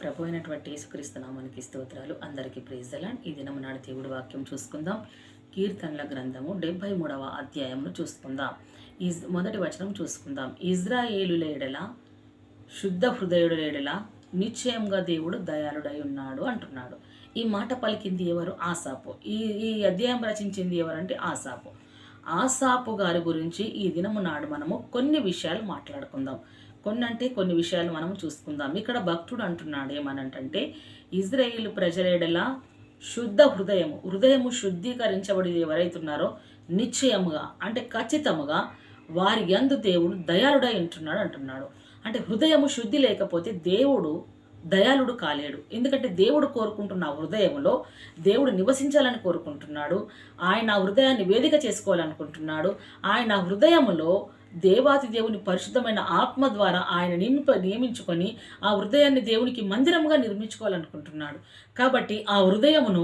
ప్రభు అయినటువంటి యేసుక్రీస్తు నామానికి స్తోత్రాలు. అందరికీ ప్రైజ్ ది లార్డ్. ఈ దినం నాడు దేవుడి వాక్యం చూసుకుందాం. కీర్తనల గ్రంథము 73వ అధ్యాయంను చూసుకుందాం. మొదటి వచనం చూసుకుందాం. ఇజ్రాయేలుల ఎడల శుద్ధ హృదయుడు ఎడల నిశ్చయంగా దేవుడు దయాళుడై ఉన్నాడు అంటున్నాడు. ఈ మాట పలికింది ఎవరు? ఆసాపు. ఈ అధ్యాయం రచించింది ఎవరంటే ఆసాపు. ఆసాపు గారి గురించి ఈ దినము నాడు మనము కొన్ని విషయాలు మాట్లాడుకుందాం. కొన్ని విషయాలు మనం చూసుకుందాం. ఇక్కడ భక్తుడు అంటున్నాడు ఏమనంటే, ఇజ్రాయేలు ప్రజలేడల శుద్ధ హృదయము శుద్ధీకరించబడి ఎవరైతున్నారో నిశ్చయముగా అంటే ఖచ్చితముగా వారి యందు దేవుడు దయాళుడై ఉంటున్నాడు అంటున్నాడు. అంటే హృదయము శుద్ధి లేకపోతే దేవుడు దయాళుడు కాలేడు. ఎందుకంటే దేవుడు కోరుకుంటున్న హృదయంలో దేవుడు నివసించాలని కోరుకుంటున్నాడు. ఆయన హృదయాన్ని వేదిక చేసుకోవాలనుకుంటున్నాడు. ఆయన హృదయములో దేవాతి దేవుని పరిశుద్ధమైన ఆత్మ ద్వారా ఆయన నియమించుకొని ఆ హృదయాన్ని దేవునికి మందిరముగా నిర్మించుకోవాలనుకుంటున్నాడు. కాబట్టి ఆ హృదయమును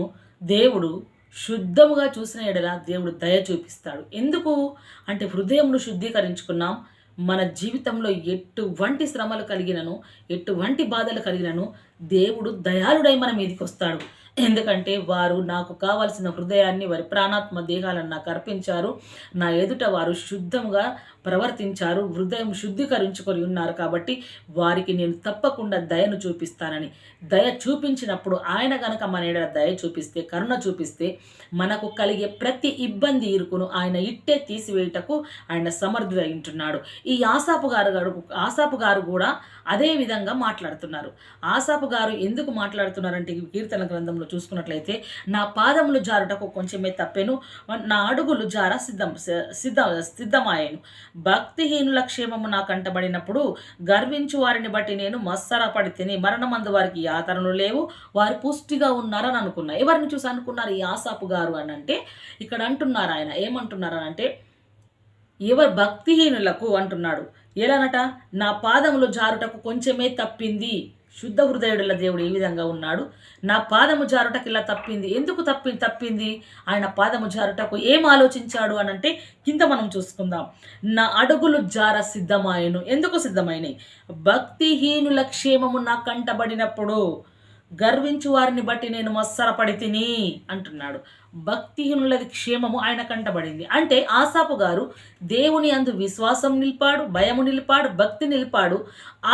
దేవుడు శుద్ధముగా చూసిన ఎడల దేవుడు దయ చూపిస్తాడు. ఎందుకు అంటే హృదయమును శుద్ధీకరించుకున్నాం. మన జీవితంలో ఎటువంటి శ్రమలు కలిగినను, ఎటువంటి బాధలు కలిగినను దేవుడు దయాళుడై మన మీదకి వస్తాడు. ఎందుకంటే వారు నాకు కావలసిన హృదయాన్ని వారి ప్రాణాత్మ దేహాలను నాకు అర్పించారు. నా ఎదుట వారు శుద్ధంగా ప్రవర్తించారు, హృదయం శుద్ధీకరించుకొని ఉన్నారు. కాబట్టి వారికి నేను తప్పకుండా దయను చూపిస్తానని, దయ చూపించినప్పుడు ఆయన గనక మన ఎడల దయ చూపిస్తే, కరుణ చూపిస్తే మనకు కలిగే ప్రతి ఇబ్బంది ఇరుకును ఆయన ఇట్టే తీసివేయటకు ఆయన సమర్థుడై ఉంటున్నాడు. ఈ ఆసాపు గారు కూడా అదే విధంగా మాట్లాడుతున్నారు. ఆసాపు గారు ఎందుకు మాట్లాడుతున్నారంటే కీర్తన గ్రంథంలో చూసుకున్నట్లయితే, నా పాదములు జారుటకు కొంచెమే తప్పెను, నా అడుగులు జార సిద్ధమాయను. భక్తిహీనుల క్షేమము నా కంటబడినప్పుడు గర్వించు వారిని బట్టి నేను మత్సరపడి తిని, మరణమందు వారికి యాతనలు లేవు, వారు పుష్టిగా ఉన్నారని అనుకున్నా. ఎవరిని చూసి అనుకున్నారు ఈ ఆసాపు గారు అని అంటే, ఇక్కడ అంటున్నారు ఆయన ఏమంటున్నారు అంటే, ఎవరు భక్తిహీనులకు అంటున్నాడు. ఎలానట? నా పాదములు జారుటకు కొంచెమే తప్పింది. శుద్ధ హృదయుడుల దేవుడు ఏ విధంగా ఉన్నాడు? నా పాదము జారుటకు ఇలా తప్పింది. ఎందుకు తప్పింది? ఆయన పాదము జారుటకు ఏం ఆలోచించాడు అని అంటే కింద మనం చూసుకుందాం. నా అడుగులు జార సిద్ధమాయను. ఎందుకు సిద్ధమైనవి? భక్తిహీనుల క్షేమము నా కంటబడినప్పుడు గర్వించు వారిని బట్టి నేను మత్సరపడి తిని అంటున్నాడు. భక్తిహీనులది క్షేమము ఆయన కంటబడింది. అంటే ఆసాపు గారు దేవుని అందు విశ్వాసం నిలిపాడు, భయము నిలిపాడు, భక్తి నిలిపాడు.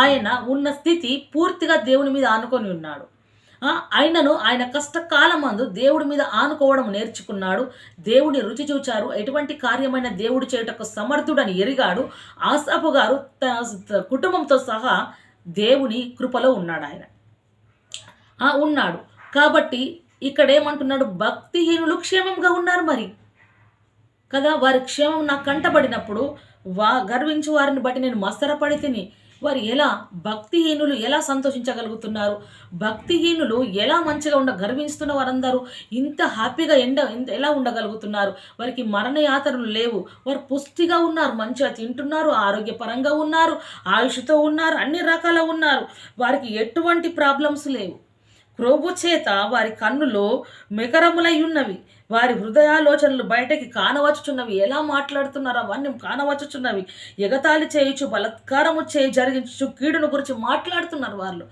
ఆయన ఉన్న స్థితి పూర్తిగా దేవుని మీద ఆనుకొని ఉన్నాడు. ఆయన కష్టకాలమందు దేవుడి మీద ఆనుకోవడం నేర్చుకున్నాడు. దేవుని రుచి చూచారు. ఎటువంటి కార్యమైన దేవుడు చేయుటకు సమర్థుడని ఎరిగాడు. ఆసాపు గారు తన కుటుంబంతో సహా దేవుని కృపలో ఉన్నాడు. ఆయన ఉన్నాడు. కాబట్టి ఇక్కడ ఏమంటున్నాడు? భక్తిహీనులు క్షేమంగా ఉన్నారు మరి కదా. వారి క్షేమం నాకు కంటబడినప్పుడు గర్వించు వారిని బట్టి నేను మత్సరపడి తిని. వారు భక్తిహీనులు ఎలా సంతోషించగలుగుతున్నారు? భక్తిహీనులు ఎలా మంచిగా గర్విస్తున్న వారందరూ ఇంత హ్యాపీగా ఎలా ఉండగలుగుతున్నారు? వారికి మరణ యాతనలు లేవు. వారు పుష్టిగా ఉన్నారు, మంచిగా తింటున్నారు, ఆరోగ్యపరంగా ఉన్నారు, ఆయుష్తో ఉన్నారు, అన్ని రకాల ఉన్నారు. వారికి ఎటువంటి ప్రాబ్లమ్స్ లేవు. క్రోబు చేత వారి కన్నులో మెకరములై ఉన్నవి, వారి హృదయాలోచనలు బయటకి కానవచ్చుచున్నవి. ఎలా మాట్లాడుతున్నారు? అవన్నీ కానవచ్చుచున్నవి. ఎగతాళి చేయుచు, బలత్కారము జరిగించు, కీడును గురించి మాట్లాడుతున్నారు వాళ్ళు.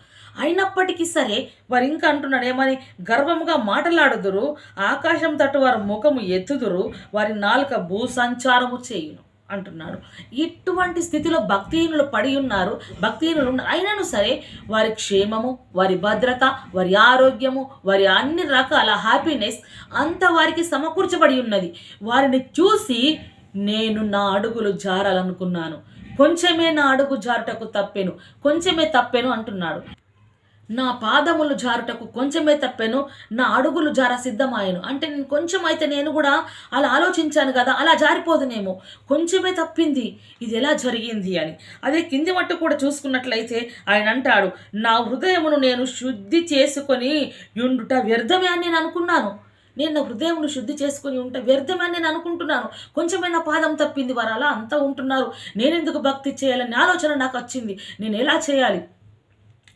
అయినప్పటికీ సరే వారు ఇంకా అంటున్నాడు ఏమని? గర్వముగా మాటలాడుదురు, ఆకాశం తట్టు వారి ముఖము ఎత్తుదురు, వారి నాలుక భూసంచారము చేయును అంటున్నాడు. ఇటువంటి స్థితిలో భక్తిహీనులు పడి ఉన్నారు. అయినను సరే వారి క్షేమము, వారి భద్రత, వారి ఆరోగ్యము, వారి అన్ని రకాల హ్యాపీనెస్ అంతా వారికి సమకూర్చబడి ఉన్నది. వారిని చూసి నేను నా అడుగులు జారాలనుకున్నాను, కొంచెమే నా అడుగు జారుటకు తప్పెను అంటున్నాడు. నా పాదములు జారుటకు కొంచెమే తప్పెను, నా అడుగులు జార సిద్ధమాయను. అంటే నేను కొంచెం అయితే నేను కూడా అలా ఆలోచించాను కదా, అలా జారిపోదునేమో, కొంచెమే తప్పింది, ఇది ఎలా జరిగింది అని. అదే కింది మట్టు కూడా చూసుకున్నట్లయితే ఆయన అంటాడు, నా హృదయమును నేను శుద్ధి చేసుకొని ఉండుట వ్యర్థమే అని నేను అనుకున్నాను. నేను నా హృదయమును శుద్ధి చేసుకొని ఉంటే వ్యర్థమే అని నేను అనుకుంటున్నాను. కొంచెమైనా పాదం తప్పింది. వారు అలా అంతా ఉంటున్నారు, నేనెందుకు భక్తి చేయాలని ఆలోచన నాకు వచ్చింది. నేను ఎలా చేయాలి?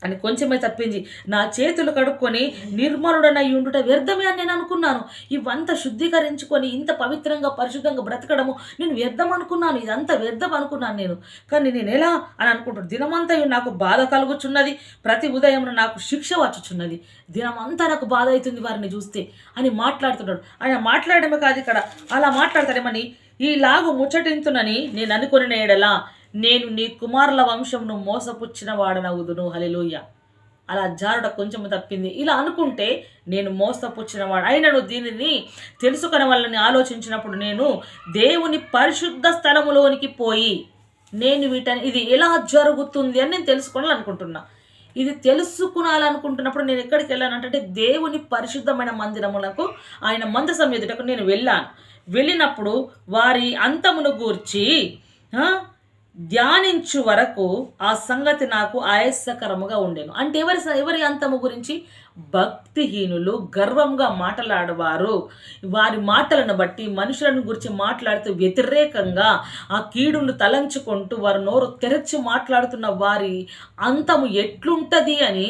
అని కొంచెమే తప్పించి నా చేతులు కడుక్కొని నిర్మలుడనై ఉండుట వ్యర్థమే అని నేను అనుకున్నాను. ఇవంతా శుద్ధీకరించుకొని ఇంత పవిత్రంగా పరిశుద్ధంగా బ్రతకడము నేను వ్యర్థం అనుకున్నాను, ఇదంతా వ్యర్థం అనుకున్నాను నేను. కానీ నేను ఎలా అని అనుకుంటున్నాను, దినమంతా నాకు బాధ కలుగుచున్నది, ప్రతి ఉదయం నాకు శిక్ష వచ్చుచున్నది, దినమంతా నాకు బాధ అవుతుంది వారిని చూస్తే అని మాట్లాడుతున్నాడు. ఆయన మాట్లాడమే కాదు, ఇక్కడ అలా మాట్లాడతాడేమని, ఈలాగు ముచ్చటింతునని నేను అనుకుని నేడలా నేను నీ కుమారుల వంశంను మోసపుచ్చిన వాడనవుదును. హల్లెలూయా. అలా జారుడ కొంచెం తప్పింది. ఇలా అనుకుంటే నేను మోసపుచ్చినవాడు అయినను దీనిని తెలుసుకునే వాళ్ళని ఆలోచించినప్పుడు నేను దేవుని పరిశుద్ధ స్థలములోనికి పోయి నేను ఇది ఎలా జరుగుతుంది అని నేను తెలుసుకోవాలనుకుంటున్నా. ఇది తెలుసుకునాలనుకుంటున్నప్పుడు నేను ఎక్కడికి వెళ్ళానంటే దేవుని పరిశుద్ధమైన మందిరములకు, ఆయన మందసం ఎదుటకు నేను వెళ్ళినప్పుడు వారి అంతమును గూర్చి ధ్యానించు వరకు ఆ సంగతి నాకు ఆయాసకరముగా ఉండేను. అంటే ఎవరి అంతము గురించి? భక్తిహీనులు, గర్వంగా మాట్లాడేవారు, వారి మాటలను బట్టి మనుషులను గురించి మాట్లాడుతూ వ్యతిరేకంగా ఆ కీడును తలంచుకుంటూ వారు నోరు తెరచి మాట్లాడుతున్న వారి అంతము ఎట్లుంటది అని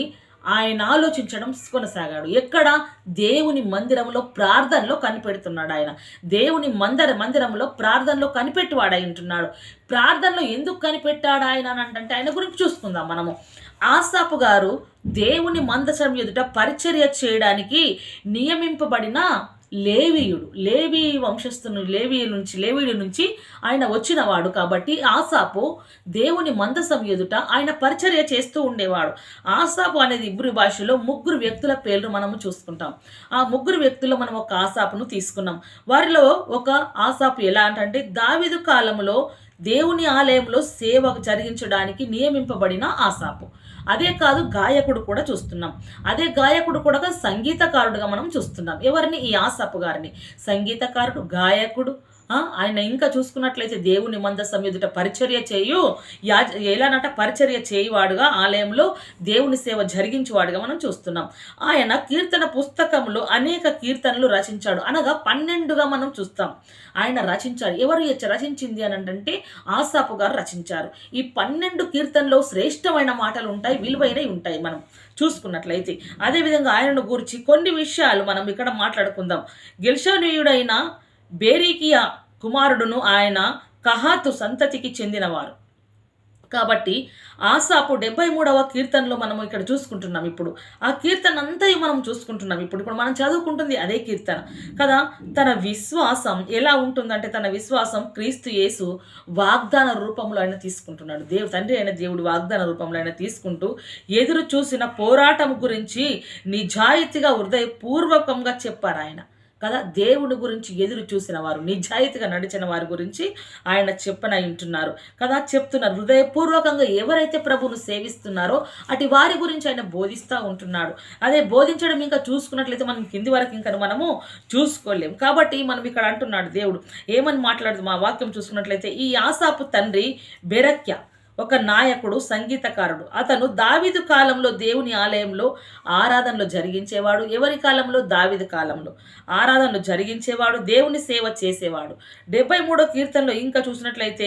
ఆయన ఆలోచించడం కొనసాగాడు. ఎక్కడ? దేవుని మందిరంలో ప్రార్థనలో కనిపెడుతున్నాడు. ఆయన దేవుని మందిరంలో ప్రార్థనలో కనిపెట్టువాడు అంటున్నాడు. ప్రార్థనలో ఎందుకు కనిపెట్టాడు ఆయన అంటే ఆయన గురించి చూసుకుందాం మనము. ఆసాపు గారు దేవుని మందసం ఎదుట పరిచర్య చేయడానికి నియమింపబడిన లేవీయుడు, లేవీ వంశస్థుని లేవీయుడి నుంచి ఆయన వచ్చినవాడు. కాబట్టి ఆసాపు దేవుని మందసం ఎదుట ఆయన పరిచర్య చేస్తూ ఉండేవాడు. ఆసాపు అనేది ఇబ్రీ భాషలో 3 వ్యక్తుల పేర్లు మనము చూసుకుంటాం. ఆ 3 వ్యక్తుల్లో మనం ఒక ఆసాపును తీసుకున్నాం. వారిలో ఒక ఆసాపు ఎలా అంటే దావీదు కాలంలో దేవుని ఆలయంలో సేవ జరిగించడానికి నియమింపబడిన ఆసాపు. అదే కాదు, గాయకుడు కూడా చూస్తున్నాం. అదే గాయకుడు కూడా సంగీతకారుడుగా మనం చూస్తున్నాం. ఎవరిని? ఈ ఆసాపు గారిని. సంగీతకారుడు, గాయకుడు. ఆయన ఇంకా చూసుకున్నట్లయితే దేవుని మందసం ఎదుట పరిచర్య ఎలానట పరిచర్య చేయువాడుగా, ఆలయంలో దేవుని సేవ జరిగించేవాడుగా మనం చూస్తున్నాం. ఆయన కీర్తన పుస్తకంలో అనేక కీర్తనలు రచించాడు. అనగా 12గా మనం చూస్తాం ఆయన రచించాడు. ఎవరు రచించింది అని అంటే ఆసాపు గారు రచించారు. ఈ 12 కీర్తనలో శ్రేష్టమైన మాటలు ఉంటాయి, విలువైనవి ఉంటాయి మనం చూసుకున్నట్లయితే. అదేవిధంగా ఆయనను గురించి కొన్ని విషయాలు మనం ఇక్కడ మాట్లాడుకుందాం. గిల్షోనీయుడైన బేరీకియా కుమారుడును, ఆయన కహాతు సంతతికి చెందినవారు. కాబట్టి ఆసాపు 73వ కీర్తనలో మనం ఇక్కడ చూసుకుంటున్నాం. ఇప్పుడు ఆ కీర్తన అంతా మనం చూసుకుంటున్నాం. ఇప్పుడు మనం చదువుకుంటుంది అదే కీర్తన కదా. తన విశ్వాసం ఎలా ఉంటుందంటే, తన విశ్వాసం క్రీస్తు యేసు వాగ్దాన రూపంలో ఆయన తీసుకుంటున్నాడు. తండ్రి అయిన దేవుడు వాగ్దాన రూపంలో ఆయన తీసుకుంటూ ఎదురు చూసిన పోరాటం గురించి నిజాయితీగా హృదయపూర్వకంగా చెప్పారు ఆయన కదా. దేవుడి గురించి ఎదురు చూసిన వారు, నిజాయితీగా నడిచిన వారి గురించి ఆయన వింటున్నారు కదా, చెప్తున్నారు. హృదయపూర్వకంగా ఎవరైతే ప్రభువును సేవిస్తున్నారో అటు వారి గురించి ఆయన బోధిస్తూ ఉంటున్నాడు. అదే బోధించడం ఇంకా చూసుకున్నట్లయితే మనం కింది వరకు ఇంకా మనము చూసుకోలేము. కాబట్టి మనం ఇక్కడ అంటున్నాడు దేవుడు ఏమని మాట్లాడుతూ మా వాక్యం చూసుకున్నట్లయితే, ఈ ఆసాపు తండ్రి బెరక్య ఒక నాయకుడు, సంగీతకారుడు. అతను దావీదు కాలంలో దేవుని ఆలయంలో ఆరాధనలు జరిగించేవాడు. ఎవరి కాలంలో? దావీదు కాలంలో ఆరాధనలు జరిగించేవాడు, దేవుని సేవ చేసేవాడు. 73వ కీర్తనలో ఇంకా చూసినట్లయితే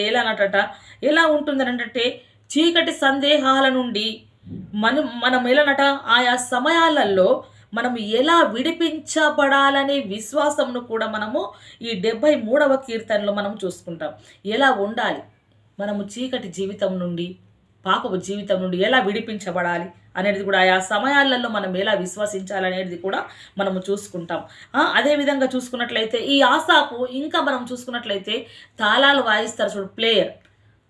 ఎలా ఉంటుందనంటే, చీకటి సందేహాల నుండి మనం ఎలానట ఆయా సమయాలలో మనము ఎలా విడిపించబడాలనే విశ్వాసమును కూడా మనము ఈ 73వ కీర్తనలో మనం చూసుకుంటాం. ఎలా ఉండాలి మనము చీకటి జీవితం నుండి, పాపపు జీవితం నుండి ఎలా విడిపించబడాలి అనేది కూడా ఆయా సమయాలలో మనం ఎలా విశ్వసించాలనేది కూడా మనము చూసుకుంటాం. అదేవిధంగా చూసుకున్నట్లయితే ఈ ఆసాపు ఇంకా మనం చూసుకున్నట్లయితే తాళాలు వాయిస్తారు చూడు,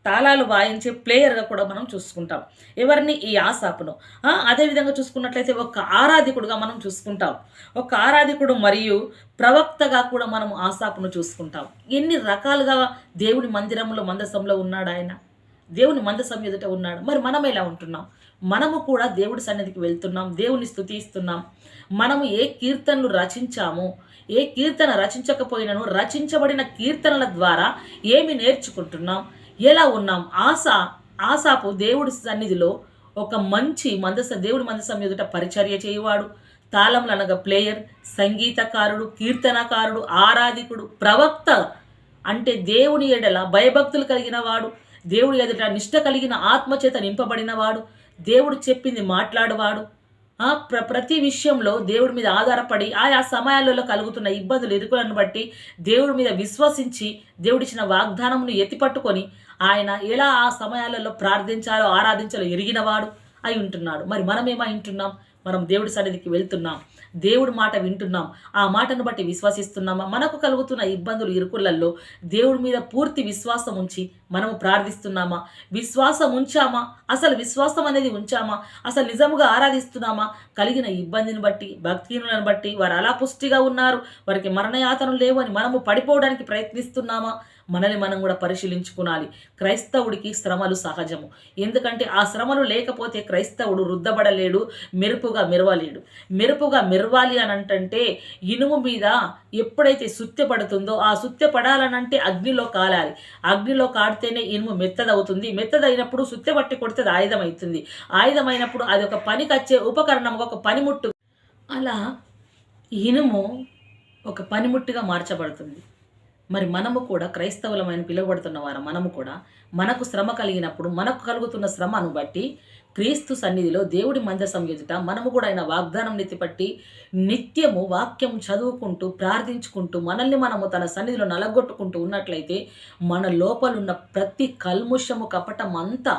తాళాలు వాయించే ప్లేయర్గా కూడా మనం చూసుకుంటాం. ఎవరిని? ఈ ఆసాపును. అదేవిధంగా చూసుకున్నట్లయితే ఒక ఆరాధికుడుగా మనం చూసుకుంటాం. ఒక ఆరాధికుడు మరియు ప్రవక్తగా కూడా మనం ఆసాపును చూసుకుంటాం. ఎన్ని రకాలుగా దేవుని మందసంలో ఉన్నాడు ఆయన. దేవుని మందసం ఎదుట ఉన్నాడు. మరి మనం ఎలా ఉంటున్నాం? మనము కూడా దేవుడి సన్నిధికి వెళ్తున్నాం, దేవుని స్తుతిస్తున్నాం. మనము ఏ కీర్తనలు రచించాము, ఏ కీర్తన రచించకపోయినను రచించబడిన కీర్తనల ద్వారా ఏమి నేర్చుకుంటున్నాం, ఎలా ఉన్నాం? ఆసాపు దేవుడి సన్నిధిలో ఒక మంచి దేవుడి మందసం ఎదుట పరిచర్య చేయువాడు, తాళంలు అనగా ప్లేయర్, సంగీతకారుడు, కీర్తనకారుడు, ఆరాధికుడు, ప్రవక్త. అంటే దేవుని ఎడల భయభక్తులు కలిగిన వాడు, దేవుడి ఎదుట నిష్ట కలిగిన ఆత్మచేత నింపబడిన వాడు, దేవుడు చెప్పింది మాట్లాడువాడు. ప్రతి విషయంలో దేవుడి మీద ఆధారపడి ఆయా సమయాలలో కలుగుతున్న ఇబ్బందులు ఇరుకులను బట్టి దేవుడి మీద విశ్వసించి దేవుడిచ్చిన వాగ్దానమును ఎత్తిపట్టుకొని ఆయన ఎలా ఆ సమయాలలో ప్రార్థించాలో ఆరాధించాలో ఎరిగినవాడు అయి ఉంటున్నాడు. మరి మనమేమై ఉంటున్నాం? మనం దేవుడి సన్నిధికి వెళ్తున్నాం, దేవుడి మాట వింటున్నాం, ఆ మాటను బట్టి విశ్వసిస్తున్నామా? మనకు కలుగుతున్న ఇబ్బందులు ఇరుకులలో దేవుడి మీద పూర్తి విశ్వాసం ఉంచి మనము ప్రార్థిస్తున్నామా? విశ్వాసం ఉంచామా? అసలు విశ్వాసం అనేది ఉంచామా? అసలు నిజముగా ఆరాధిస్తున్నామా? కలిగిన ఇబ్బందిని బట్టి, భక్తిహీనులను బట్టి వారు అలా పుష్టిగా ఉన్నారు, వారికి మరణయాతనలు లేవు అని మనము పడిపోవడానికి ప్రయత్నిస్తున్నామా? మనల్ని మనం కూడా పరిశీలించుకోవాలి. క్రైస్తవుడికి శ్రమలు సహజము. ఎందుకంటే ఆ శ్రమలు లేకపోతే క్రైస్తవుడు రుద్దబడలేడు, మెరుపుగా మెరవలేడు. మెరుపుగా మెరవాలి అని అంటే ఇనుము మీద ఎప్పుడైతే సుత్తె పడుతుందో ఆ సుత్తె పడాలనంటే అగ్నిలో కాలాలి. అగ్నిలో కాడితేనే ఇనుము మెత్తదవుతుంది. మెత్తదైనప్పుడు సుత్తె పట్టి కొడితే అది ఆయుధం అవుతుంది. ఆయుధమైనప్పుడు అది ఒక పనికొచ్చే ఉపకరణం, ఒక పనిముట్టు. అలా ఇనుము ఒక పనిముట్టుగా మార్చబడుతుంది. మరి మనము కూడా క్రైస్తవులమైన పిలువబడుతున్న వారు మనము కూడా మనకు శ్రమ కలిగినప్పుడు మనకు కలుగుతున్న శ్రమను బట్టి క్రీస్తు సన్నిధిలో దేవుడి మందసం ఎదుట మనము కూడా ఆయన వాగ్దానం నెత్తిపట్టి నిత్యము వాక్యం చదువుకుంటూ ప్రార్థించుకుంటూ మనల్ని మనము తన సన్నిధిలో నలగొట్టుకుంటూ ఉన్నట్లయితే మన లోపలున్న ప్రతి కల్ముషము కపటం అంతా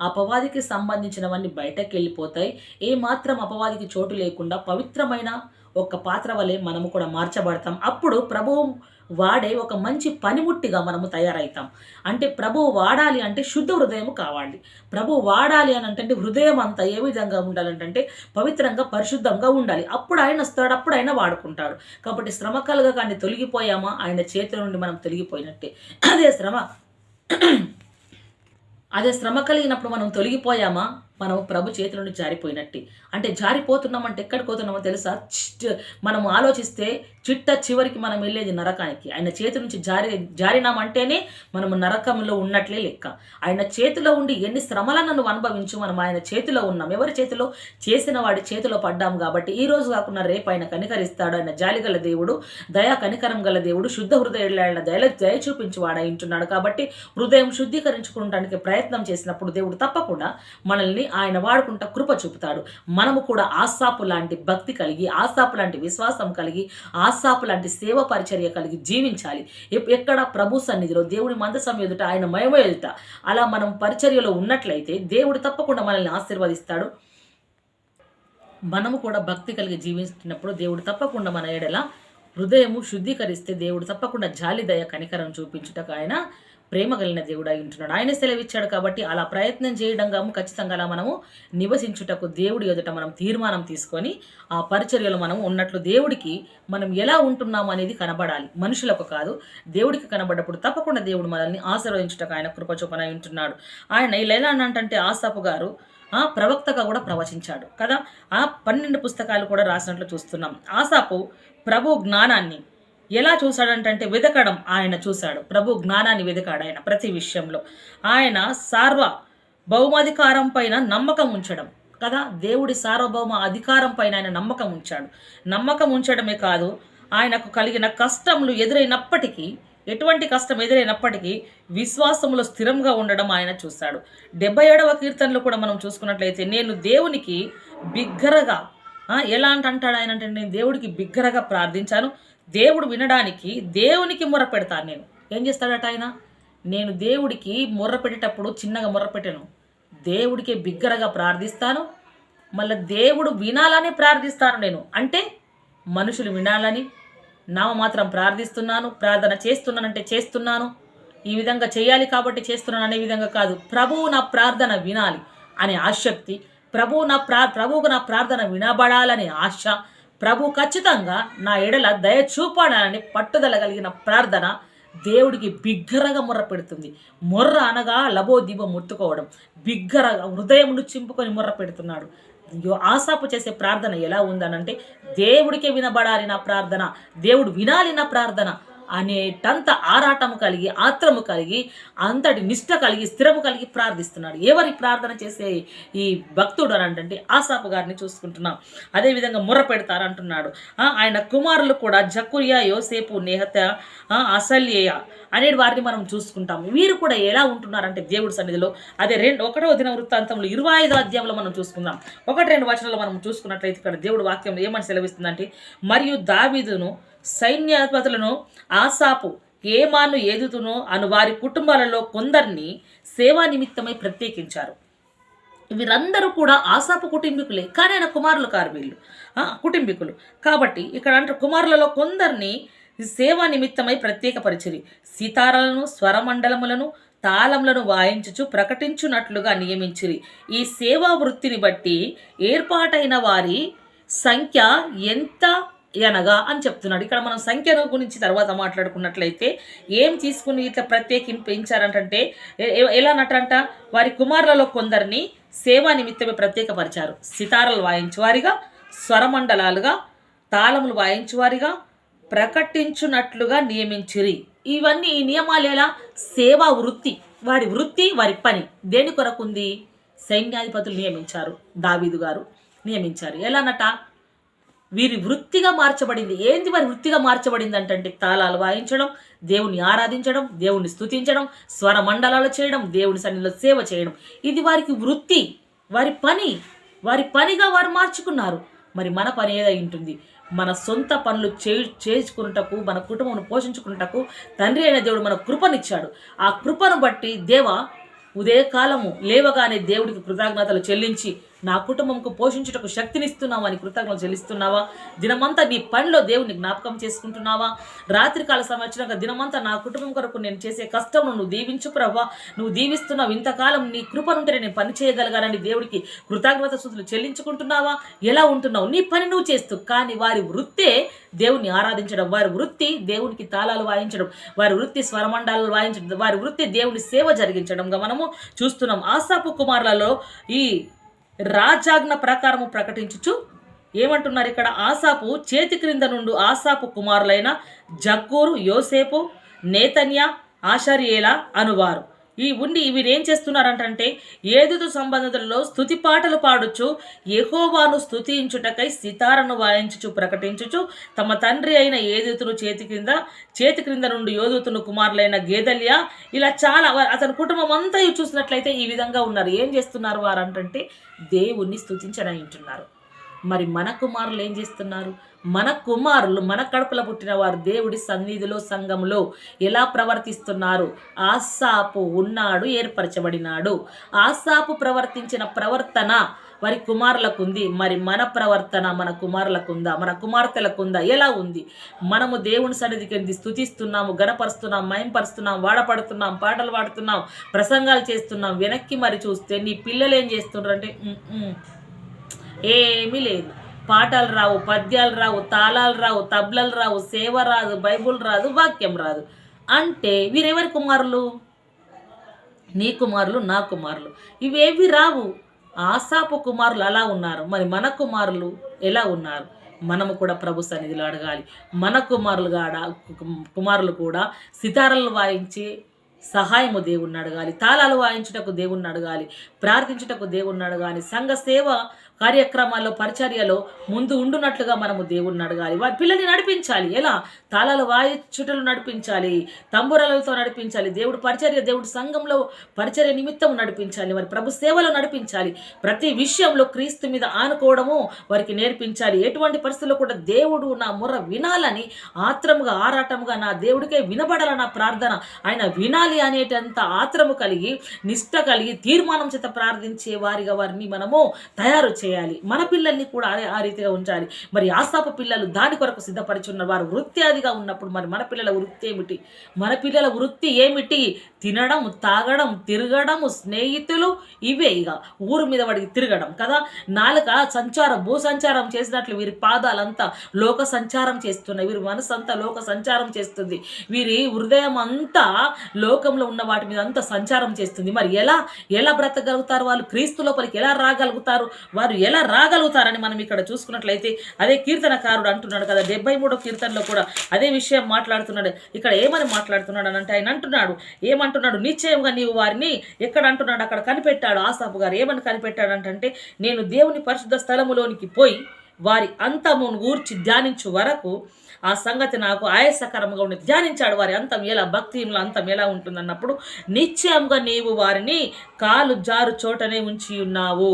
అపవాదికి సంబంధించినవన్నీ బయటకు వెళ్ళిపోతాయి. ఏమాత్రం అపవాదికి చోటు లేకుండా పవిత్రమైన ఒక పాత్ర వలె మనము కూడా మార్చబడతాం. అప్పుడు ప్రభువు వాడే ఒక మంచి పనిముట్టిగా మనము తయారవుతాం. అంటే ప్రభువు వాడాలి అంటే శుద్ధ హృదయం కావాలి. ప్రభువు వాడాలి అని అంటే హృదయం అంతా ఏ విధంగా ఉండాలంటే పవిత్రంగా పరిశుద్ధంగా ఉండాలి. అప్పుడు ఆయన వస్తాడు, అప్పుడు ఆయన వాడుకుంటాడు. కాబట్టి శ్రమ కలగగానే తొలగిపోయామా ఆయన చేతుల నుండి మనం తొలగిపోయినట్టే. అదే శ్రమ కలిగినప్పుడు మనం తొలగిపోయామా మనం ప్రభు చేతుల నుండి జారిపోయినట్టే. అంటే జారిపోతున్నామంటే ఎక్కడికి పోతున్నామో తెలుసా? మనం ఆలోచిస్తే చివరికి మనం వెళ్ళేది నరకానికి. ఆయన చేతి నుంచి జారినామంటేనే మనము నరకంలో ఉన్నట్లే లెక్క. ఆయన చేతిలో ఉండి ఎన్ని శ్రమలను నువ్వు అనుభవించు, మనం ఆయన చేతిలో ఉన్నాం. ఎవరి చేతిలో? చేసిన వాడి చేతిలో పడ్డాం. కాబట్టి ఈ రోజు కాకుండా రేపు ఆయన కనికరిస్తాడు. ఆయన జాలి గల దేవుడు, దయా కనికరం గల దేవుడు, శుద్ధ హృదయుడైన దయ చూపించి వాడు ఉంటున్నాడు. కాబట్టి హృదయం శుద్ధీకరించుకోవడానికి ప్రయత్నం చేసినప్పుడు దేవుడు తప్పకుండా మనల్ని ఆయన వాడుకుంటా కృప చూపుతాడు. మనము కూడా ఆసాపు లాంటి భక్తి కలిగి, ఆసాపు లాంటి విశ్వాసం కలిగి, ఆసాపు లాంటి సేవ పరిచర్య కలిగి జీవించాలి. ఎక్కడ ప్రభు సన్నిధిలో దేవుడి మందసం ఎదుట, ఆయన మహిమ ఎదుట అలా మనం పరిచర్యలో ఉన్నట్లయితే దేవుడు తప్పకుండా మనల్ని ఆశీర్వదిస్తాడు. మనము కూడా భక్తి కలిగి జీవిస్తున్నప్పుడు దేవుడు తప్పకుండా మన ఎడల హృదయము శుద్ధీకరిస్తే దేవుడు తప్పకుండా జాలి దయ కనికరం చూపించుటకు ఆయన ప్రేమ కలిగిన దేవుడు అయి ఉంటున్నాడు. ఆయన సెలవిచ్చాడు. కాబట్టి అలా ప్రయత్నం చేయడంగా ఖచ్చితంగా అలా మనము నివసించుటకు దేవుడి ఎదుట మనం తీర్మానం తీసుకొని ఆ పరిచర్యలో మనం ఉన్నట్లు దేవుడికి మనం ఎలా ఉంటున్నాము అనేది కనబడాలి. మనుషులకు కాదు, దేవుడికి కనబడ్డప్పుడు తప్పకుండా దేవుడు మనల్ని ఆశీర్వదించుటకు ఆయన కృపచూపన అయి ఉంటున్నాడు. ఆయన ఇలా ఎలా అంటే ఆసాపు గారు ప్రవక్తగా కూడా ప్రవచించాడు కదా. 12 పుస్తకాలు కూడా రాసినట్లు చూస్తున్నాం. ఆసాపు ప్రభు జ్ఞానాన్ని ఎలా చూశాడంటే వెతకడం ఆయన చూశాడు. ప్రభు జ్ఞానాన్ని వెతకాడు ఆయన ప్రతి విషయంలో. ఆయన సార్వభౌమాధికారం పైన నమ్మకం ఉంచడం కదా. దేవుడి సార్వభౌమ అధికారం పైన ఆయన నమ్మకం ఉంచాడు. నమ్మకం ఉంచడమే కాదు, ఆయనకు కలిగిన కష్టములు ఎదురైనప్పటికీ, ఎటువంటి కష్టం ఎదురైనప్పటికీ విశ్వాసములో స్థిరంగా ఉండడం ఆయన చూశాడు. 77వ కీర్తనలో కూడా మనం చూసుకున్నట్లయితే నేను దేవునికి బిగ్గరగా ఎలా అంటాడు ఆయన అంటే నేను దేవుడికి బిగ్గరగా ప్రార్థించాను, దేవుడు వినడానికి దేవునికి మొర్ర పెడతాను. నేను ఏం చేస్తాడట ఆయన? నేను దేవుడికి మొర్ర పెట్టేటప్పుడు చిన్నగా మొర్ర పెట్టాను, దేవుడికి బిగ్గరగా ప్రార్థిస్తాను, మళ్ళీ దేవుడు వినాలని ప్రార్థిస్తాను. నేను అంటే మనుషులు వినాలని మాత్రం ప్రార్థిస్తున్నాను, ప్రార్థన చేస్తున్నానంటే చేస్తున్నాను, ఈ విధంగా చేయాలి కాబట్టి చేస్తున్నాను అనే విధంగా కాదు. ప్రభువు నా ప్రార్థన వినాలి అనే ఆసక్తి, ప్రభువుకు నా ప్రార్థన వినబడాలనే ఆశ, ప్రభు ఖచ్చితంగా నా ఎడల దయ చూపాడాలని పట్టుదల కలిగిన ప్రార్థన దేవుడికి బిగ్గరగా మొర్ర పెడుతుంది. మొర్ర అనగా లబోదిబో ముట్టుకోవడం, బిగ్గరగా హృదయమును చింపుకొని మొర్ర పెడుతున్నాడు. ఆసాపు చేసే ప్రార్థన ఎలా ఉందనంటే దేవుడికే వినబడాలి నా ప్రార్థన, దేవుడు వినాలి నా ప్రార్థన అనేటంత ఆరాటము కలిగి, ఆత్రము కలిగి, అంతటి నిష్ట కలిగి, స్థిరము కలిగి ప్రార్థిస్తున్నాడు. ఎవరి ప్రార్థన చేసే ఈ భక్తుడు అని అంటే ఆసాపు గారిని చూసుకుంటున్నాం. అదేవిధంగా మొర్ర పెడతారంటున్నాడు. ఆయన కుమారులు కూడా జకురియా, యోసేపు, నేహత, అసల్యేయ అనే వారిని మనం చూసుకుంటాం. వీరు కూడా ఎలా ఉంటున్నారంటే దేవుడి సన్నిధిలో, అదే 1వ దినవృత్తాంతంలో 25వ అధ్యాయంలో మనం చూసుకుందాం. 1-2 వచనాలు మనం చూసుకున్నట్లయితే ఇక్కడ దేవుడు వాక్యం ఏమని సెలవిస్తుందంటే, మరియు దావీదును సైన్యాధిపతులను ఆసాపు, ఏమాను, ఏదుతును అను వారి కుటుంబాలలో కొందరిని సేవా నిమిత్తమై ప్రత్యేకించారు. వీరందరూ కూడా ఆసాపు కుటుంబీకులే, కానీ ఆయన కుమారులు కారు, వీళ్ళు కుటుంబీకులు కాబట్టి ఇక్కడ అంటే కుమారులలో కొందరిని సేవా నిమిత్తమై ప్రత్యేకపరిచిరి. సితారాలను, స్వరమండలములను, తాళములను వాయించుచు ప్రకటించున్నట్లుగా నియమించిరి. ఈ సేవా వృత్తిని బట్టి ఏర్పాటైన వారి సంఖ్య ఎంత అనగా అని చెప్తున్నాడు. ఇక్కడ మనం సంఖ్యను గురించి తర్వాత మాట్లాడుకున్నట్లయితే ఏం తీసుకుని ఇట్లా ప్రత్యేకించారంటే ఎలానటంట, వారి కుమారులలో కొందరిని సేవా నిమిత్తమే ప్రత్యేకపరిచారు. సితారలు వాయించువారిగా, స్వరమండలాలుగా, తాళములు వాయించువారిగా, ప్రకటించున్నట్లుగా నియమించిరి. ఇవన్నీ ఈ నియమాలు ఎలా? సేవా వృత్తి, వారి వృత్తి, వారి పని దేని కొరకు ఉంది? సైన్యాధిపతులు నియమించారు, దావీదు గారు నియమించారు. ఎలానట? వీరి వృత్తిగా మార్చబడింది. ఏంది వారి వృత్తిగా మార్చబడింది అంటే తాళాలు వాయించడం, దేవుని ఆరాధించడం, దేవుని స్తుతించడం, స్వర మండలాలు చేయడం, దేవుని సన్నిధిలో సేవ చేయడం. ఇది వారికి వృత్తి, వారి పని, వారి పనిగా వారు మార్చుకున్నారు. మరి మన పని ఏదై ఉంటుంది? మన సొంత పనులు చేసుకున్నటకు, మన కుటుంబం పోషించుకున్నటకు తండ్రి అయిన దేవుడు మన కృపనిచ్చాడు. ఆ కృపను బట్టి ఉదయకాలము లేవగానే దేవుడికి కృతజ్ఞతలు చెల్లించి, నా కుటుంబంకు పోషించుటకు శక్తినిస్తున్నావని కృతజ్ఞతలు చెల్లిస్తున్నావా? దినమంతా నీ పనిలో దేవుని జ్ఞాపకం చేసుకుంటున్నావా? రాత్రికాల సమయంలో దినమంతా నా కుటుంబం కొరకు నేను చేసే కష్టం నువ్వు దీవించు ప్రభా, నువ్వు దీవిస్తున్నావు, ఇంతకాలం నీ కృపనుంటే నేను పని చేయగలగానని దేవుడికి కృతజ్ఞత స్తుతులు చెల్లించుకుంటున్నావా? ఎలా ఉంటున్నావు? నీ పని నువ్వు చేస్తూ. కానీ వారి వృత్తే దేవుని ఆరాధించడం, వారి వృత్తి దేవునికి తాళాలు వాయించడం, వారి వృత్తి స్వరమండాలు వాయించడం, వారి వృత్తి దేవుని సేవ జరిగించడంగా మనము చూస్తున్నాం. ఆసాపు కుమారులలో ఈ రాజాజ్ఞ ప్రకారము ప్రకటించుచు ఏమంటున్నారు ఇక్కడ? ఆసాపు చేతి క్రింద నుండి ఆసాపు కుమారులైన జక్కూరు, యోసేపు, నేతన్యా, ఆషర్యేలా అనువారు వీరేం చేస్తున్నారంటే ఏదుదు సంబంధులలో స్తుతి పాటలు పాడుచు యెహోవాను స్తుతించుటకై సితారను వాయించుచు ప్రకటించుచు తమ తండ్రి అయిన ఏదూతును చేతి క్రింద నుండి యోదూతును కుమారులైన గేదల్యా, ఇలా చాలా అతని కుటుంబం అంతా చూసినట్లయితే ఈ విధంగా ఉన్నారు. ఏం చేస్తున్నారు వారంటే దేవుణ్ణి స్తుతించడంటున్నారు. మరి మన కుమారులు ఏం చేస్తున్నారు? మన కుమారులు, మన కడుపులో పుట్టిన వారు దేవుడి సన్నిధిలో, సంఘంలో ఎలా ప్రవర్తిస్తున్నారు? ఆసాపు ఉన్నాడు, ఏర్పరచబడినాడు. ఆసాపు ప్రవర్తించిన ప్రవర్తన వారి కుమారులకు ఉంది. మరి మన ప్రవర్తన మన కుమారులకు ఉందా? మన కుమార్తెలకు ఉందా? ఎలా ఉంది? మనము దేవుని సన్నిధికి స్తుతిస్తున్నాము, గణపరుస్తున్నాం, మయంపరుస్తున్నాం, వాడపడుతున్నాం, పాటలు పాడుతున్నాం, ప్రసంగాలు చేస్తున్నాం. వెనక్కి మరి చూస్తే నీ పిల్లలు ఏం చేస్తున్నారు అంటే ఏమీ లేదు. పాటలు రావు, పద్యాలు రావు, తాళాలు రావు, తబ్లలు రావు, సేవ రాదు, బైబుల్ రాదు, వాక్యం రాదు. అంటే వీరెవరి కుమారులు? నీ కుమారులు, నా కుమారులు. ఇవేవి రావు. ఆసాపు కుమారులు అలా ఉన్నారు. మరి మన కుమారులు ఎలా ఉన్నారు? మనము కూడా ప్రభు సన్నిధిలో అడగాలి. మన కుమారులు కూడా సితారలు వాయించి సహాయము దేవుణ్ణి అడగాలి, తాళాలు వాయించుటకు దేవుణ్ణి అడగాలి, ప్రార్థించుటకు దేవుణ్ణి అడగాలి, సంఘ సేవ కార్యక్రమాల్లో, పరిచర్యలో ముందు ఉండునట్లుగా మనము దేవుణ్ణి అడగాలి. వారి పిల్లల్ని నడిపించాలి. ఎలా? తాళాలు వాయించుటలు నడిపించాలి, తంబురాలతో నడిపించాలి, దేవుడు పరిచర్య, దేవుడు సంఘంలో పరిచర్య నిమిత్తం నడిపించాలి, వారి ప్రభు సేవలో నడిపించాలి. ప్రతి విషయంలో క్రీస్తు మీద ఆనుకోవడము వారికి నేర్పించాలి. ఎటువంటి పరిస్థితుల్లో కూడా దేవుడు నా మొర్ర వినాలని ఆత్రముగా, ఆరాటముగా నా దేవుడికే వినబడాల నా ప్రార్థన, ఆయన వినాలి అనేటంత ఆత్రము కలిగి, నిష్ట కలిగి, తీర్మానం చేత ప్రార్థించే వారిగా వారిని మనము తయారు చేయాలి. మన పిల్లల్ని కూడా ఆ రీతిగా ఉంచాలి. మరి ఆసాపు పిల్లలు దాని కొరకు సిద్ధపరిచున్న వారు వృత్తి అదిగా ఉన్నప్పుడు మరి మన పిల్లల వృత్తి ఏమిటి? మన పిల్లల వృత్తి ఏమిటి? తినడం, తాగడం, తిరగడం, స్నేహితులు, ఇవే ఇక ఊరు మీద వాడికి తిరగడం కదా. నాలుక భూ సంచారం చేసినట్లు వీరి పాదాలంతా లోక సంచారం చేస్తున్నాయి, వీరి మనసు అంతా లోక సంచారం చేస్తుంది, వీరి హృదయం అంతా లోకంలో ఉన్న వాటి మీద అంతా సంచారం చేస్తుంది. మరి ఎలా ఎలా బ్రతకగలుగుతారు వాళ్ళు? క్రీస్తు లోపలికి ఎలా రాగలుగుతారు? వారు ఎలా రాగలుగుతారని మనం ఇక్కడ చూసుకున్నట్లయితే అదే కీర్తనకారుడు అంటున్నాడు కదా, 73వ కీర్తనలో కూడా అదే విషయం మాట్లాడుతున్నాడు. ఇక్కడ ఏమని మాట్లాడుతున్నాడు అని అంటే ఆయన అంటున్నాడు, నిశ్చయంగా నీవు వారిని ఎక్కడ అంటున్నాడు, అక్కడ కనిపెట్టాడు ఆసాపు గారు. ఏమని కనిపెట్టాడు అంటే, నేను దేవుని పరిశుద్ధ స్థలములోనికి పోయి వారి అంతమును గూర్చి ధ్యానించు వరకు ఆ సంగతి నాకు ఆయాసకరంగా ఉండి ధ్యానించాడు. వారి అంతం ఎలా, భక్తిలో అంతం ఎలా ఉంటుందన్నప్పుడు, నిశ్చయంగా నీవు వారిని కాలు జారు చోటనే ఉంచి ఉన్నావు,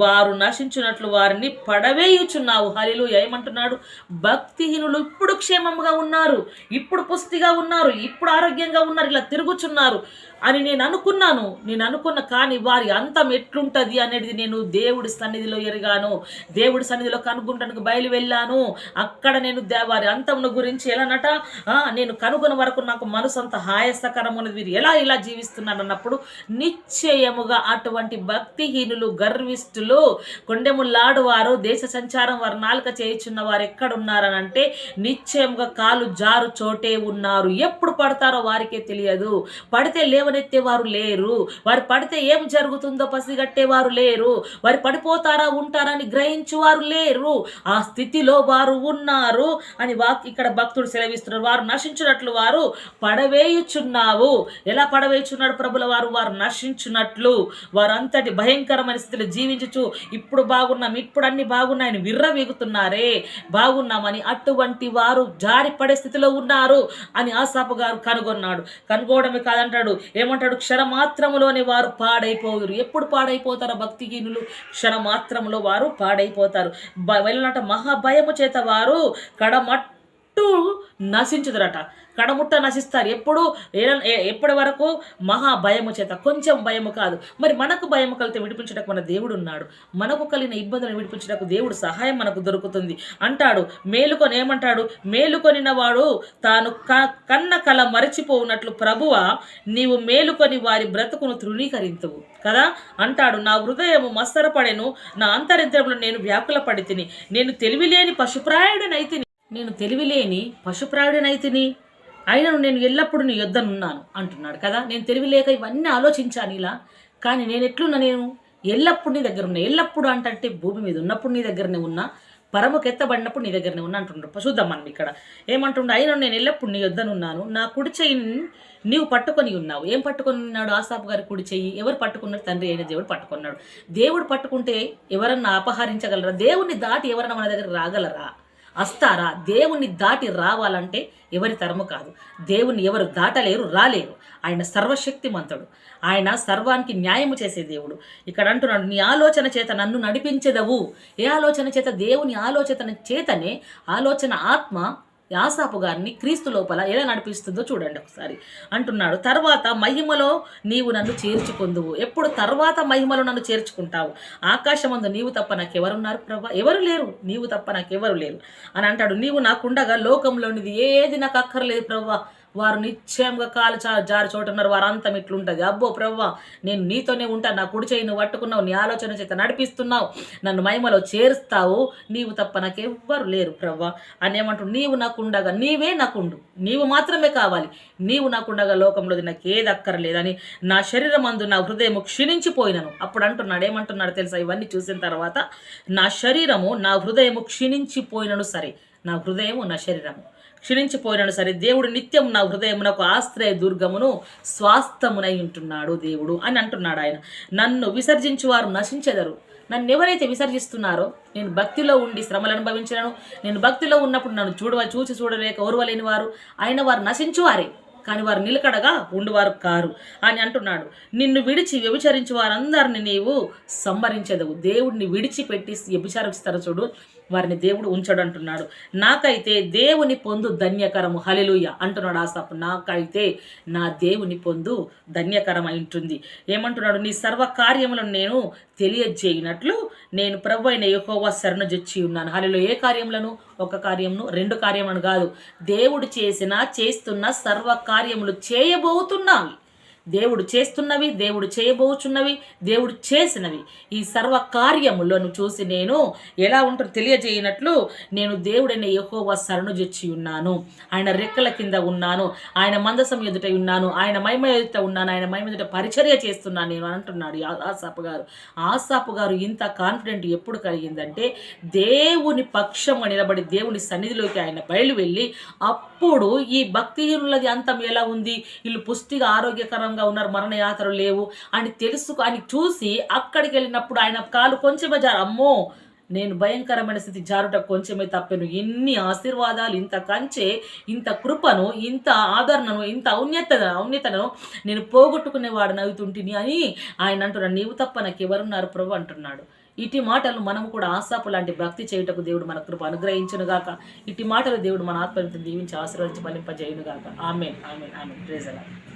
వారు నశించినట్లు వారిని పడవేయుచున్నావు. హల్లెలూయా. ఏమంటున్నాడు? భక్తిహీనులు ఇప్పుడు క్షేమంగా ఉన్నారు, ఇప్పుడు పుష్టిగా ఉన్నారు, ఇప్పుడు ఆరోగ్యంగా ఉన్నారు, ఇలా తిరుగుచున్నారు అని నేను అనుకున్న కానీ వారి అంతం ఎట్లుంటుంది అనేది నేను దేవుడి సన్నిధిలో ఎరిగాను, దేవుడి సన్నిధిలో కనుగొనడానికి బయలు వెళ్ళాను. అక్కడ నేను వారి అంతమును గురించి ఎలానట నేను కనుగొన వరకు నాకు మనసు అంత హాయసకరం అనేది, వీరు ఇలా జీవిస్తున్నారు అన్నప్పుడు నిశ్చయముగా అటువంటి భక్తిహీనులు, గర్విష్ఠులు, కొండెములాడువారు, దేశ సంచారం వారు నాలుక చేయుచున్న వారు ఎక్కడున్నారని అంటే నిశ్చయంగా కాలు జారు చోటే ఉన్నారు. ఎప్పుడు పడతారో వారికే తెలియదు. పడితే లేవనెత్తేవారు లేరు, వారు పడితే ఏం జరుగుతుందో పసిగట్టేవారు లేరు, వారు పడిపోతారా ఉంటారని గ్రహించువారు లేరు. ఆ స్థితిలో వారు ఉన్నారు అని ఇక్కడ భక్తుడు సెలవిస్తున్నారు. వారు నశించినట్లు వారు పడవేయుచున్నావు. ఎలా పడవేయుచున్నాడు ప్రభుల వారు? వారు నశించినట్లు, వారు అంతటి భయంకరమైన స్థితిలో జీవించు ఇప్పుడు బాగున్నాం, ఇప్పుడు అన్ని బాగున్నాయని విర్రవీగుతున్నారే, బాగున్నామని. అటువంటి వారు జారిపడే స్థితిలో ఉన్నారు అని ఆసాపు గారు కనుగోవడమే కాదంటాడు. ఏమంటాడు? క్షణమాత్రములోనే వారు పాడైపోరు. ఎప్పుడు పాడైపోతారో భక్తిహీనులు? క్షణమాత్రంలో వారు పాడైపోతారు. వెళ్ళినట మహాభయము చేత వారు కడమట్టు నశించుదురట. కడముట్ట నశిస్తారు. ఎప్పటి వరకు? మహాభయము చేత. కొంచెం భయము కాదు. మరి మనకు భయము కలిగితే విడిపించడానికి మన దేవుడు ఉన్నాడు. మనకు కలిగిన ఇబ్బందులను విడిపించడానికి దేవుడు సహాయం మనకు దొరుకుతుంది అంటాడు. మేలుకొని ఏమంటాడు? మేలుకొనిన వాడు తాను కన్న కల మరచిపోవునట్లు ప్రభువా నీవు మేలుకొని వారి బ్రతుకును తృణీకరింతువు కదా అంటాడు. నా హృదయము మస్తరపడెను, నా అంతరింద్రములు నేను వ్యాకుల పడి తిని, నేను తెలివిలేని పశుప్రాయుడనైతిని అయినను నేను ఎల్లప్పుడూ నీ యొద్దనున్నాను అంటున్నాడు కదా. నేను తెలివిలేక ఇవన్నీ ఆలోచించాను ఇలా, కానీ నేను ఎట్లున్నా? నేను ఎల్లప్పుడు నీ దగ్గర ఉన్నా. ఎల్లప్పుడు అంటే భూమి మీద ఉన్నప్పుడు నీ దగ్గరనే ఉన్నా, పరముకెత్తబడినప్పుడు నీ దగ్గరనే ఉన్నా అంటున్నాడు. చూద్దాం మనం ఇక్కడ ఏమంటుండే. అయినా నేను ఎల్లప్పుడు నీ యొద్దనున్నాను, నా కుడి చెయ్యిని నీవు పట్టుకొని ఉన్నావు. ఏం పట్టుకొని ఉన్నాడు? ఆసాపు గారి కుడి చెయ్యి. ఎవరు పట్టుకున్నాడు? తండ్రి అయిన దేవుడు పట్టుకున్నాడు. దేవుడు పట్టుకుంటే ఎవరన్నా అపహరించగలరా? దేవుణ్ణి దాటి ఎవరన్నా మన దగ్గర రాగలరా? వస్తారా? దేవుణ్ణి దాటి రావాలంటే ఎవరి తరము కాదు. దేవుణ్ణి ఎవరు దాటలేరు, రాలేరు. ఆయన సర్వశక్తిమంతుడు, ఆయన సర్వానికి న్యాయము చేసే దేవుడు. ఇక్కడ అంటున్నాడు, నీ ఆలోచన చేత నన్ను నడిపించెదవు. ఏ ఆలోచన చేత? దేవుని ఆలోచన చేతనే ఆలోచన ఆత్మ ఆసాపు గారిని క్రీస్తు లోపల ఎలా నడిపిస్తుందో చూడండి ఒకసారి. అంటున్నాడు, తర్వాత మహిమలో నీవు నన్ను చేర్చుకుందువు. ఎప్పుడు తర్వాత మహిమలో నన్ను చేర్చుకుంటావు? ఆకాశమందు నీవు తప్ప నాకెవరున్నారు ప్రభా? ఎవరు లేరు, నీవు తప్ప నాకెవరు లేరు అని అంటాడు. నీవు నాకుండగా లోకంలోనిది ఏది నాకు అక్కర్లేదు ప్రభా. వారు నిశ్చయంగా కాలు జారి చోటున్నారు, వారు అంతం ఇట్లుంటుంది. అబ్బో ప్రవ్వా నేను నీతోనే ఉంటాను, నా కుడి చేయి నువ్వు పట్టుకున్నావు, నీ ఆలోచన చేత నడిపిస్తున్నావు, నన్ను మహిమలో చేరుస్తావు, నీవు తప్ప నాకెవ్వరు లేరు ప్రవ్వా అని ఏమంటు. నీవు నాకుండగా, నీవే నాకుండు, నీవు మాత్రమే కావాలి, నీవు నాకుండగా లోకంలో నాకు ఏది అక్కర్లేదని నా శరీరం అందు నా హృదయము క్షీణించిపోయినను. అప్పుడు అంటున్నాడు, ఏమంటున్నాడు తెలుసా? ఇవన్నీ చూసిన తర్వాత నా శరీరము నా హృదయము క్షీణించిపోయినను సరే, నా హృదయము నా శరీరము క్షీణించిపోయినాడు సరే, దేవుడు నిత్యం నా హృదయమునకు ఆశ్రయ దుర్గమును స్వాస్థమునై ఉంటున్నాడు దేవుడు అని అంటున్నాడు ఆయన. నన్ను విసర్జించు వారు నశించెదరు. నన్ను ఎవరైతే విసర్జిస్తున్నారో, నేను భక్తిలో ఉండి శ్రమలు అనుభవించినను, నేను భక్తిలో ఉన్నప్పుడు నన్ను చూసి చూడలేక ఓర్వలేని వారు ఆయన వారు నశించువారే, కానీ వారు నిలకడగా ఉండువారు కారు అని అంటున్నాడు. నిన్ను విడిచి వ్యభిచరించు వారందరిని నీవు సంహరించెదవు. దేవుడిని విడిచిపెట్టి వ్యభిచారిస్తారు చూడు, వారిని దేవుడు ఉంచడు అంటున్నాడు. నాకైతే దేవుని పొందు ధన్యకరము. హల్లెలూయా అంటున్నాడు ఆసాపు. నాకైతే నా దేవుని పొందు ధన్యకరమై ఉంటుంది. ఏమంటున్నాడు? నీ సర్వకార్యములను నేను తెలియజేయనట్లు నేను ప్రభు అయిన యెహోవా శరణు జొచ్చి ఉన్నాను. హల్లెలూయా. ఏ కార్యములను? ఒక కార్యమును, రెండు కార్యములను కాదు, దేవుడు చేస్తున్న సర్వ కార్యములు చేయబోతున్నావి. దేవుడు చేస్తున్నవి, దేవుడు చేయబోచున్నవి, దేవుడు చేసినవి ఈ సర్వ కార్యములను చూసి నేను ఎలా ఉంటుందో తెలియజేయనట్లు నేను దేవుడైన యెహోవా శరణుజొచ్చి ఉన్నాను, ఆయన రెక్కల కింద ఉన్నాను, ఆయన మందసం ఎదుట ఉన్నాను, ఆయన మహిమ ఎదుట ఉన్నాను, ఆయన మహిమ ఎదుట పరిచర్య చేస్తున్నాను నేను అంటున్నాడు ఆసాపు గారు. ఇంత కాన్ఫిడెంట్ ఎప్పుడు కలిగిందంటే దేవుని పక్షంగా నిలబడి దేవుని సన్నిధిలోకి ఆయన బయలు వెళ్ళి, అప్పుడు ఈ భక్తిహీనులది అంతం ఎలా ఉంది, వీళ్ళు పుష్టిగా ఆరోగ్యకరంగా ఉన్నారు, మరణ యాత్రలు లేవు అని అని చూసి అక్కడికి వెళ్ళినప్పుడు ఆయన కాలు కొంచెమే అమ్మో నేను భయంకరమైన స్థితి జారుట కొంచెమే తప్పాను, ఇన్ని ఆశీర్వాదాలు, ఇంత కంచె, ఇంత కృపను, ఇంత ఆదరణను, ఇంత ఔన్నతను నేను పోగొట్టుకునేవాడు నవ్వుతుంటిని అని ఆయన అంటున్నాడు. నీవు తప్ప నాకు ఎవరున్నారు ప్రభు అంటున్నాడు. ఇటు మాటలు మనము కూడా ఆసాపు లాంటి భక్తి చేయుటకు దేవుడు మన కృప అనుగ్రహించునుగాక. ఇటు మాటలు దేవుడు మన ఆత్మను దీవించి ఆశీర్వదించి ఫలింపజేయునుగాక. Amen amen amen. Praise the lord.